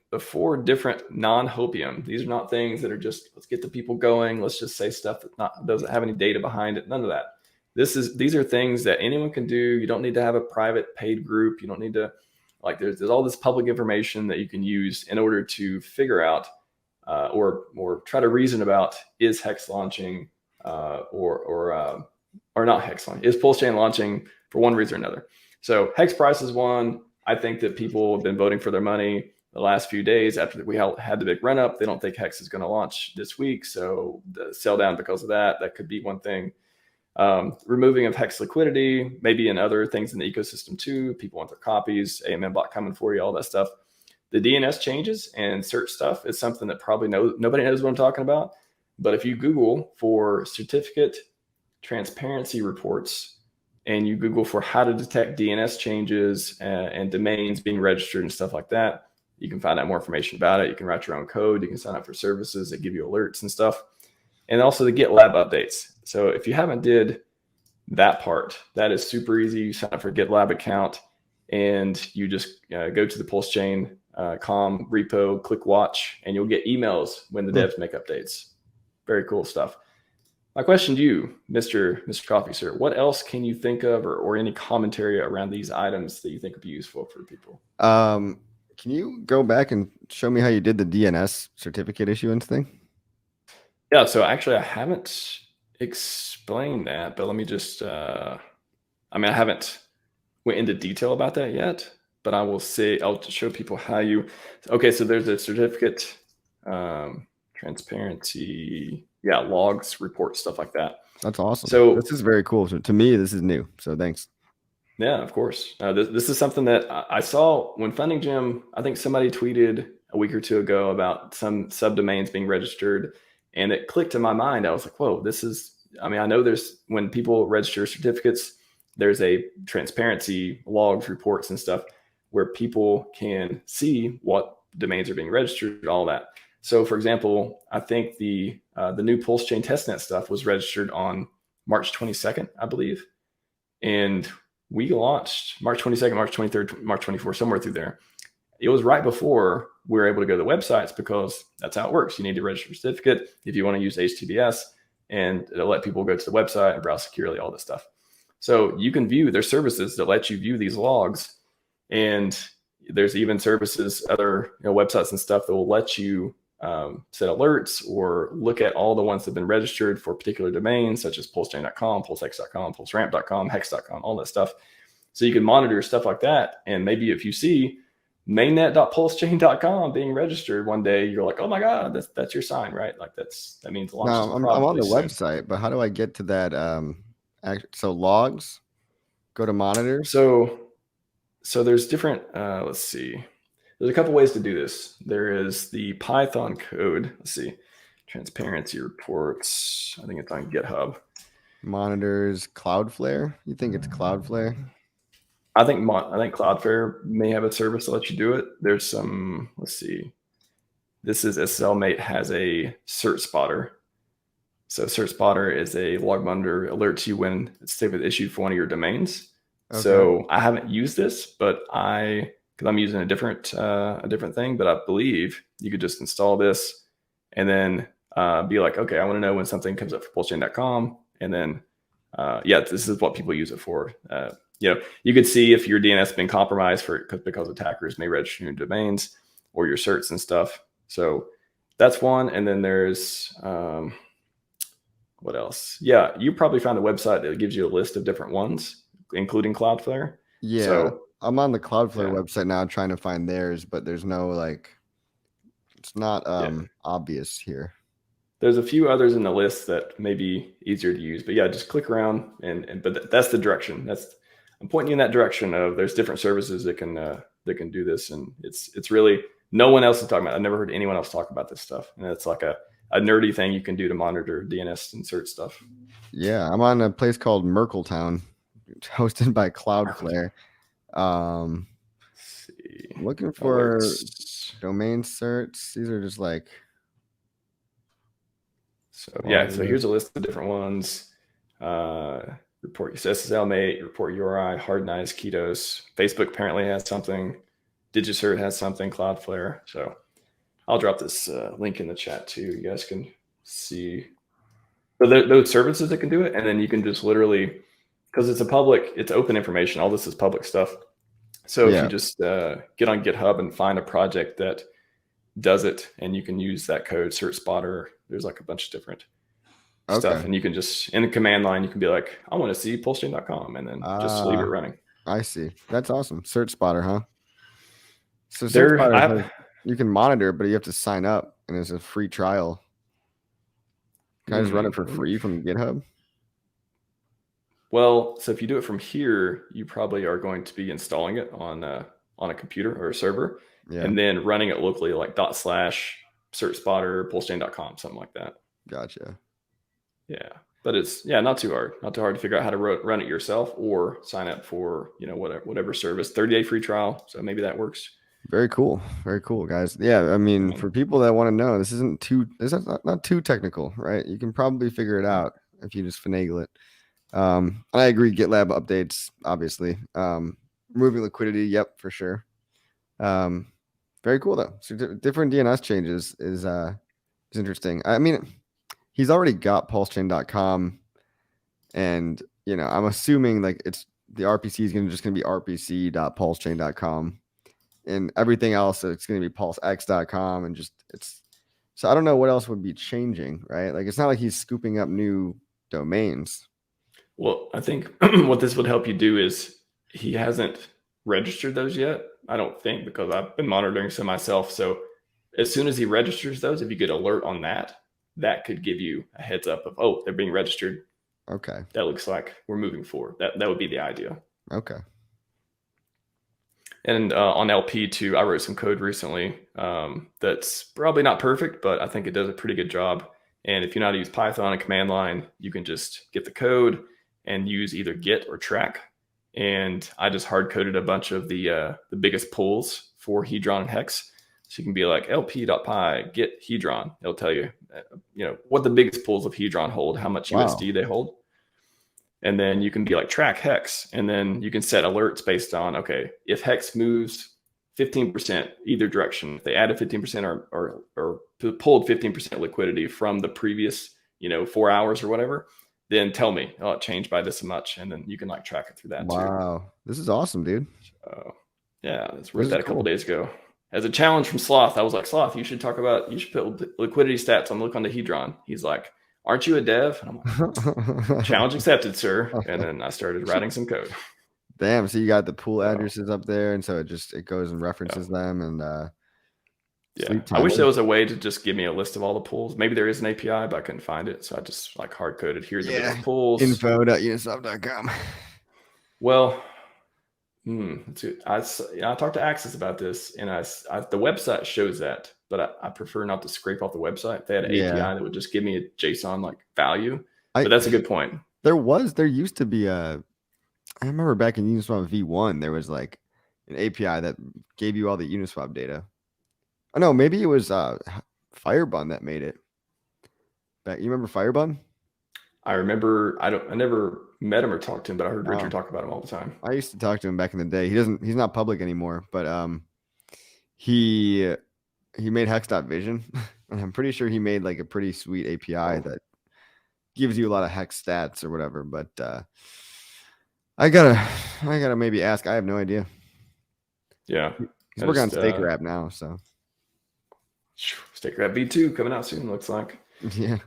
the 4 different non-hopium. These are not things that are just, let's get the people going. Let's just say stuff that doesn't have any data behind it. None of that. These are things that anyone can do. You don't need to have a private paid group. You don't need to, like, there's all this public information that you can use in order to figure out or try to reason about, is Hex launching or not Hex launching? Is PulseChain launching for one reason or another? So Hex price is one. I think that people have been voting for their money the last few days after we had the big run up. They don't think Hex is going to launch this week, so the sell down because of that. That could be one thing. Removing of Hex liquidity, maybe in other things in the ecosystem too. People want their copies, AMM bot coming for you, all that stuff. The DNS changes and search stuff is something that probably nobody knows what I'm talking about. But if you Google for certificate transparency reports and you Google for how to detect DNS changes and domains being registered and stuff like that, you can find out more information about it. You can write your own code. You can sign up for services that give you alerts and stuff. And also the GitLab updates. So if you haven't did that part, that is super easy. You sign up for a GitLab account and you just go to the PulseChain.com repo, click watch, and you'll get emails when the devs make updates. Very cool stuff. My question to you, Mr. Coffee, sir, what else can you think of or any commentary around these items that you think would be useful for people? Can you go back and show me how you did the DNS certificate issuance thing? Yeah, so actually I haven't explained that, but let me just, I haven't went into detail about that yet, but I will say, I'll show people how you, okay, so there's a certificate, transparency, logs, reports, stuff like that. That's awesome. So this is very cool. So to me, this is new. So thanks. Yeah, of course. This is something that I saw when Funding Gym, I think somebody tweeted a week or two ago about some subdomains being registered, and it clicked in my mind. I was like, whoa, this is, I know there's, when people register certificates, there's a transparency logs, reports and stuff where people can see what domains are being registered, all that. So for example, I think the new PulseChain testnet stuff was registered on March 22nd, I believe. And we launched March 22nd, March 23rd, March 24th, somewhere through there. It was right before we were able to go to the websites because that's how it works. You need to register a certificate if you want to use HTTPS, and it'll let people go to the website and browse securely, all this stuff. So you can view, there's services that let you view these logs, and there's even services, other websites and stuff that will let you set alerts or look at all the ones that have been registered for particular domains, such as PulseChain.com, PulseX.com, PulseRamp.com, Hex.com, all that stuff. So you can monitor stuff like that. And maybe if you see mainnet.pulsechain.com being registered one day, you're like, oh my God, that's your sign, right? Like that means launch. No, I'm on the website, but how do I get to that? So logs, go to monitors. So there's different, let's see. There's a couple ways to do this. There is the Python code. Let's see. Transparency reports. I think it's on GitHub. Monitors, Cloudflare. You think it's Cloudflare? I think Cloudflare may have a service that lets you do it. There's some, let's see. This is SSLmate has a cert spotter. So cert spotter is a log monitor, alerts you when it's issued for one of your domains. Okay. So I haven't used this, but because I'm using a different thing, but I believe you could just install this and then be like, okay, I want to know when something comes up for PulseChain.com, and then this is what people use it for. You could see if your DNS has been compromised because attackers may register your domains or your certs and stuff. So that's one. And then there's what else? Yeah, you probably found a website that gives you a list of different ones, including Cloudflare. Yeah. So, I'm on the Cloudflare website now trying to find theirs, but there's no it's not obvious here. There's a few others in the list that may be easier to use, but just click around but that's the direction. I'm pointing you in that direction of there's different services that can do this, and it's really no one else is talking about it. I've never heard anyone else talk about this stuff, and it's like a nerdy thing you can do to monitor DNS and search stuff. Yeah, I'm on a place called Merkletown, hosted by Cloudflare. Looking for domain certs. These are just so here's a list of different ones. Report SSLmate, report URI, Hard Nice, Ketos. Facebook apparently has something. DigiCert has something, Cloudflare. So I'll drop this link in the chat too. You guys can see. So those services that can do it, and then you can just literally, because it's open information. All this is public stuff. So if you just get on GitHub and find a project that does it, and you can use that code, CertSpotter. There's like a bunch of different stuff, and you can just, in the command line, you can be like, I want to see PulseChain.com, and then just leave it running. I see. That's awesome. CertSpotter, huh? So CertSpotter, you can monitor, but you have to sign up, and it's a free trial. Can I just run it for free from GitHub? Well, so if you do it from here, you probably are going to be installing it on a computer or a server, and then running it locally, like /CertSpotter, PulseChain.com, something like that. Gotcha. Yeah, but it's not too hard. Not too hard to figure out how to run it yourself, or sign up for whatever service. 30-day free trial. So maybe that works. Very cool. Very cool, guys. Yeah, I mean, for people that want to know, this is not too technical, right? You can probably figure it out if you just finagle it. I agree. GitLab updates, obviously. Removing liquidity, yep, for sure. Very cool though. So different DNS changes is interesting. I mean, he's already got PulseChain.com, and I'm assuming like it's the RPC is just gonna be rpc.pulsechain.com, and everything else it's gonna be pulsex.com, and so I don't know what else would be changing, right? Like it's not like he's scooping up new domains. Well, I think what this would help you do is he hasn't registered those yet, I don't think, because I've been monitoring some myself. So as soon as he registers those, if you get alert on that could give you a heads up of, oh, they're being registered. Okay. That looks like we're moving forward. That would be the idea. Okay. And on LP too, I wrote some code recently that's probably not perfect, but I think it does a pretty good job. And if you know how to use Python and command line, you can just get the code and use either git or track. And I just hard coded a bunch of the biggest pulls for Hedron and Hex. So you can be like lp.py get Hedron. It'll tell you, what the biggest pulls of Hedron hold, how much USD they hold. And then you can be like track Hex. And then you can set alerts based on, okay, if Hex moves 15% either direction, if they added 15% or pulled 15% liquidity from the previous, 4 hours or whatever, then tell me, oh, it changed by this much. And then you can like track it through that too. Wow. This is awesome, dude. Yeah, I wrote that a couple days ago. As a challenge from Sloth, I was like, Sloth, you should put liquidity stats on Look on the Hedron. He's like, aren't you a dev? And I'm like, challenge accepted, sir. And then I started writing some code. Damn. So you got the pool addresses up there. And so it goes and references them. And I wish there was a way to just give me a list of all the pools. Maybe there is an API, but I couldn't find it. So I just like hard coded, here's the biggest pools. info.uniswap.com. Well, I talked to Axis about this, and the website shows that, but I prefer not to scrape off the website. If they had an API that would just give me a JSON like value. But that's a good point. There used to be I remember back in Uniswap V1, there was like an API that gave you all the Uniswap data. Oh no, maybe it was Firebun that made it. You remember Firebun? I remember. I never met him or talked to him, but I heard Richard talk about him all the time. I used to talk to him back in the day. He's not public anymore, but he made Hex.vision. And I'm pretty sure he made like a pretty sweet API that gives you a lot of Hex stats or whatever. But I gotta maybe ask. I have no idea. Yeah. He's working on StakerApp now, so StakerApp V2 coming out soon, looks like. Yeah.